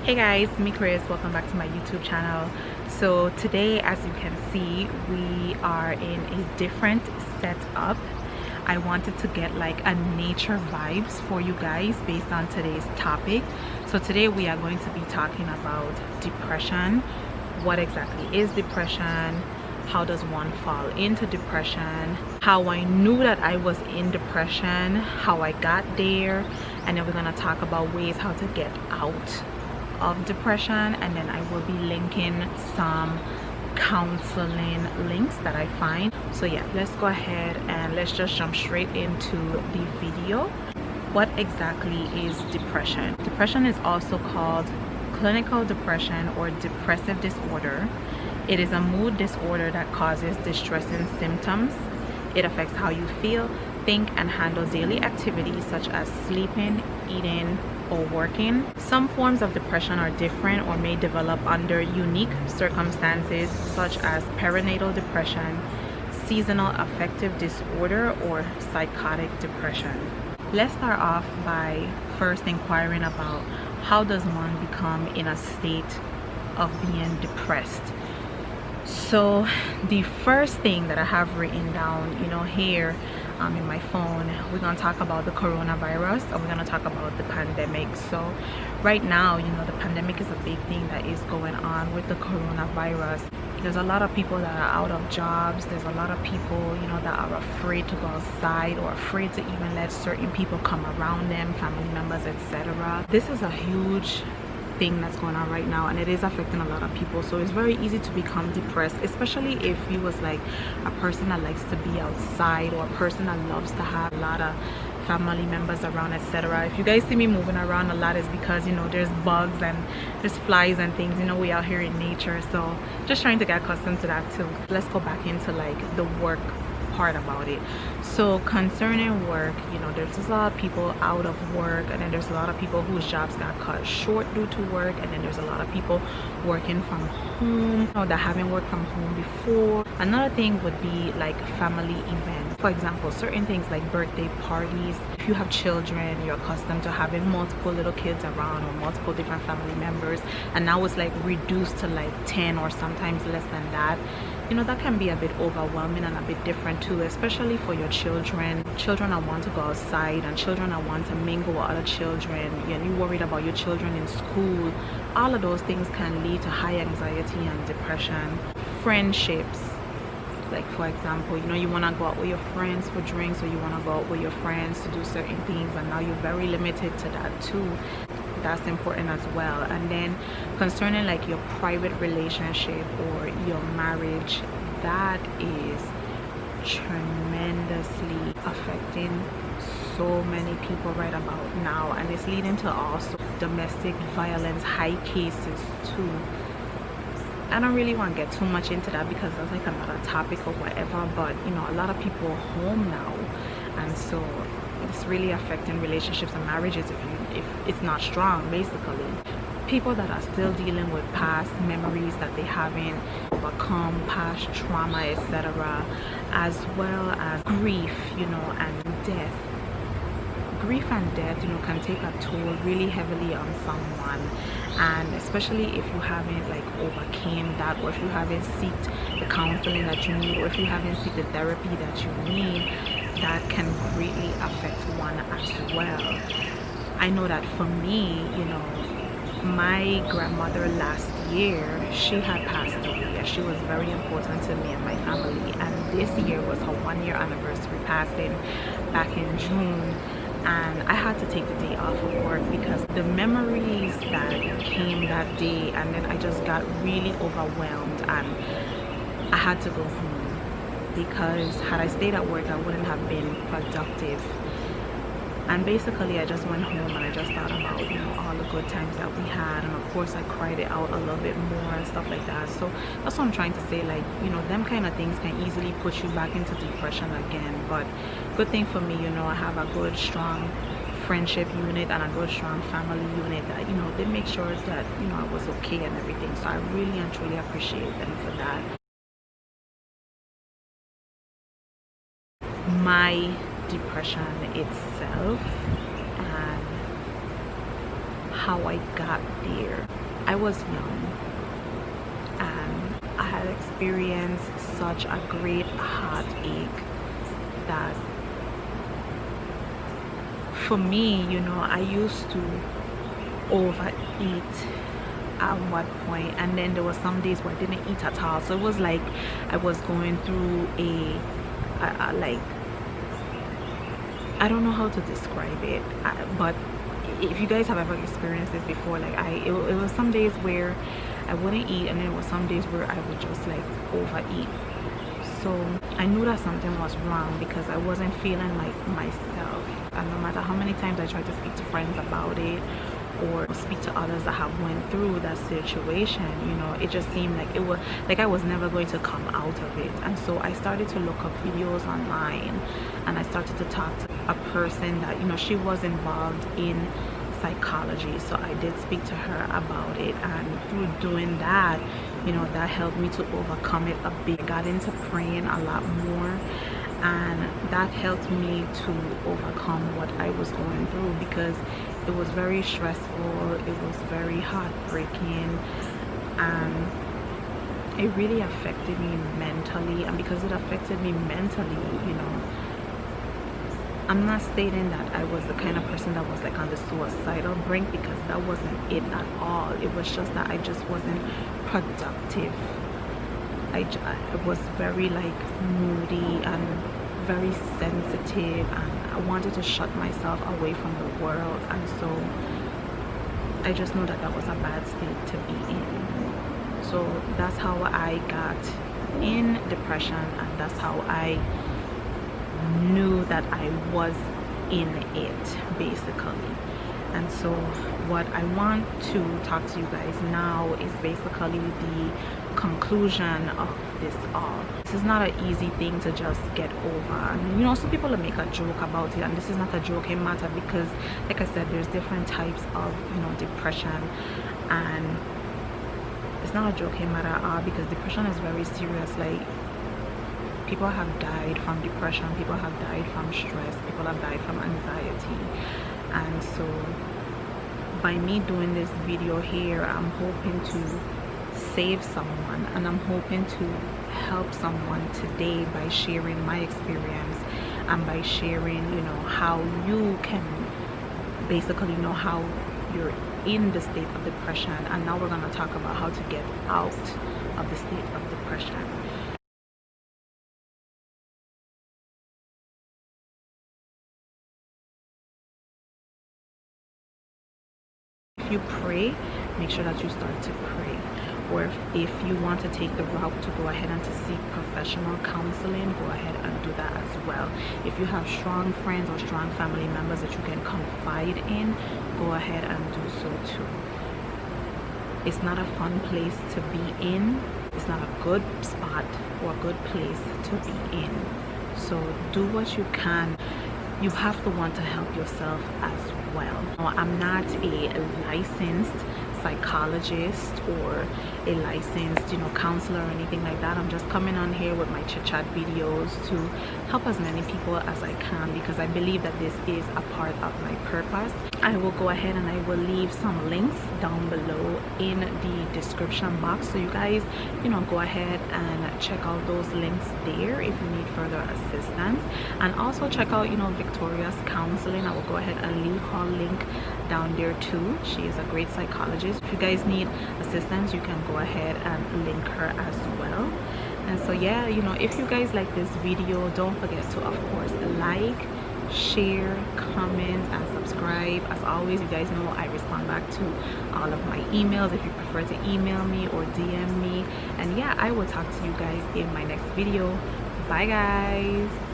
Hey guys, me Chris, welcome back to my YouTube channel. So today, as you can see, we are in a different setup. I wanted to get like a nature vibes for you guys based on today's topic. So today we are going to be talking about depression. What exactly is depression? How does one fall into depression? How I knew that I was in depression, how I got there, and then we're going to talk about ways how to get out of depression, and then I will be linking some counseling links that I find. So yeah, let's go ahead and let's just jump straight into the video. What exactly is depression? Depression is also called clinical depression or depressive disorder. It is a mood disorder that causes distressing symptoms. It affects how you feel, think, and handle daily activities such as sleeping, eating, or working. Some forms of depression are different or may develop under unique circumstances such as perinatal depression, seasonal affective disorder, or psychotic depression. Let's start off by first inquiring about how does one become in a state of being depressed. So the first thing that I have written down, here in my phone, we're going to talk about the coronavirus, and we're going to talk about the pandemic. So right now, the pandemic is a big thing that is going on with the coronavirus. There's a lot of people that are out of jobs. There's a lot of people, that are afraid to go outside or afraid to even let certain people come around them, family members, etc. This is a huge thing that's going on right now, and it is affecting a lot of people. So it's very easy to become depressed, especially if you was like a person that likes to be outside or a person that loves to have a lot of family members around, etc. If you guys see me moving around a lot, is because there's bugs and there's flies and things. We out here in nature, so just trying to get accustomed to that too. Let's go back into like the work part about it. So concerning work, there's just a lot of people out of work, and then there's a lot of people whose jobs got cut short due to work, and then there's a lot of people working from home that haven't worked from home before. Another thing would be like family events. For example, certain things like birthday parties. If you have children, you're accustomed to having multiple little kids around or multiple different family members, and now it's like reduced to like 10 or sometimes less than that. That can be a bit overwhelming and a bit different too, especially for your children that want to go outside and children that want to mingle with other children. You're worried about your children in school. All of those things can lead to high anxiety and depression. Friendships, like for example, you want to go out with your friends for drinks, or you want to go out with your friends to do certain things, and now you're very limited to that too. That's important as well. And then concerning like your private relationship or your marriage, that is tremendously affecting so many people right about now, and it's leading to also domestic violence high cases too. I don't really want to get too much into that because that's like another topic or whatever, but a lot of people are home now, and so it's really affecting relationships and marriages if it's not strong. Basically, people that are still dealing with past memories that they haven't overcome, past trauma, etc., as well as grief, and death. Grief and death, can take a toll really heavily on someone, and especially if you haven't like overcame that, or if you haven't sought the counseling that you need, or if you haven't sought the therapy that you need, that can greatly affect one as well. I know that for me, my grandmother last year, she had passed away. She was very important to me and my family, and this year was her 1-year anniversary passing back in June. And I had to take the day off of work because the memories that came that day, and then I just got really overwhelmed, and I had to go home because had I stayed at work, I wouldn't have been productive. And basically I just went home and I just thought about all the good times that we had, and of course I cried it out a little bit more and stuff like that. So that's what I'm trying to say, like them kind of things can easily put you back into depression again. But good thing for me, I have a good strong friendship unit and a good strong family unit that they make sure that I was okay and everything. So I really and truly appreciate them for that. My depression itself and how I got there. I was young and I had experienced such a great heartache that for me, you know, I used to overeat at one point, and then there were some days where I didn't eat at all. So it was like I was going through a like, I don't know how to describe it, but if you guys have ever experienced this before, like it was some days where I wouldn't eat, and then there were some days where I would just like overeat. So I knew that something was wrong because I wasn't feeling like myself, and no matter how many times I tried to speak to friends about it or speak to others that have went through that situation, you know, it just seemed like it was like I was never going to come out of it. And so I started to look up videos online, and I started to talk to a person that, you know, she was involved in psychology. So I did speak to her about it, and through doing that, you know, that helped me to overcome it a bit. I got into praying a lot more, and that helped me to overcome what I was going through, because it was very stressful, it was very heartbreaking, and it really affected me mentally. And because it affected me mentally, you know, I'm not stating that I was the kind of person that was like on the suicidal brink, because that wasn't it at all. It was just that I just wasn't productive. I was very like moody and very sensitive, and I wanted to shut myself away from the world. And so I just know that that was a bad state to be in. So that's how I got in depression, and that's how I knew that I was in it, basically. And so what I want to talk to you guys now is basically the conclusion of this all. This is not an easy thing to just get over, and you know, some people will make a joke about it, and this is not a joking matter, because like I said, there's different types of, you know, depression, and it's not a joking matter at all, because depression is very serious. Like, people have died from depression, people have died from stress, people have died from anxiety. And so by me doing this video here, I'm hoping to save someone, and I'm hoping to help someone today by sharing my experience, and by sharing, you know, how you can basically know how you're in the state of depression. And now we're going to talk about how to get out of the state of depression. If you pray, make sure that you start to pray. Or if you want to take the route to go ahead and to seek professional counseling, go ahead and do that as well. If you have strong friends or strong family members that you can confide in, go ahead and do so too. It's not a fun place to be in. It's not a good spot or a good place to be in. So do what you can. You have to want to help yourself as well. I'm not a licensed psychologist or a licensed, you know, counselor or anything like that. I'm just coming on here with my chit chat videos to help as many people as I can, because I believe that this is a part of my purpose. I will go ahead and I will leave some links down below in the description box, so you guys, you know, go ahead and check out those links there if you need further assistance. And also check out, you know, Victoria's counseling. I will go ahead and leave her link down there too. She is a great psychologist. If you guys need assistance, you can go ahead and link her as well. And so yeah, you know, if you guys like this video, don't forget to of course like, share, comment, and subscribe. As always, you guys know I respond back to all of my emails if you prefer to email me or DM me. And yeah, I will talk to you guys in my next video. Bye guys.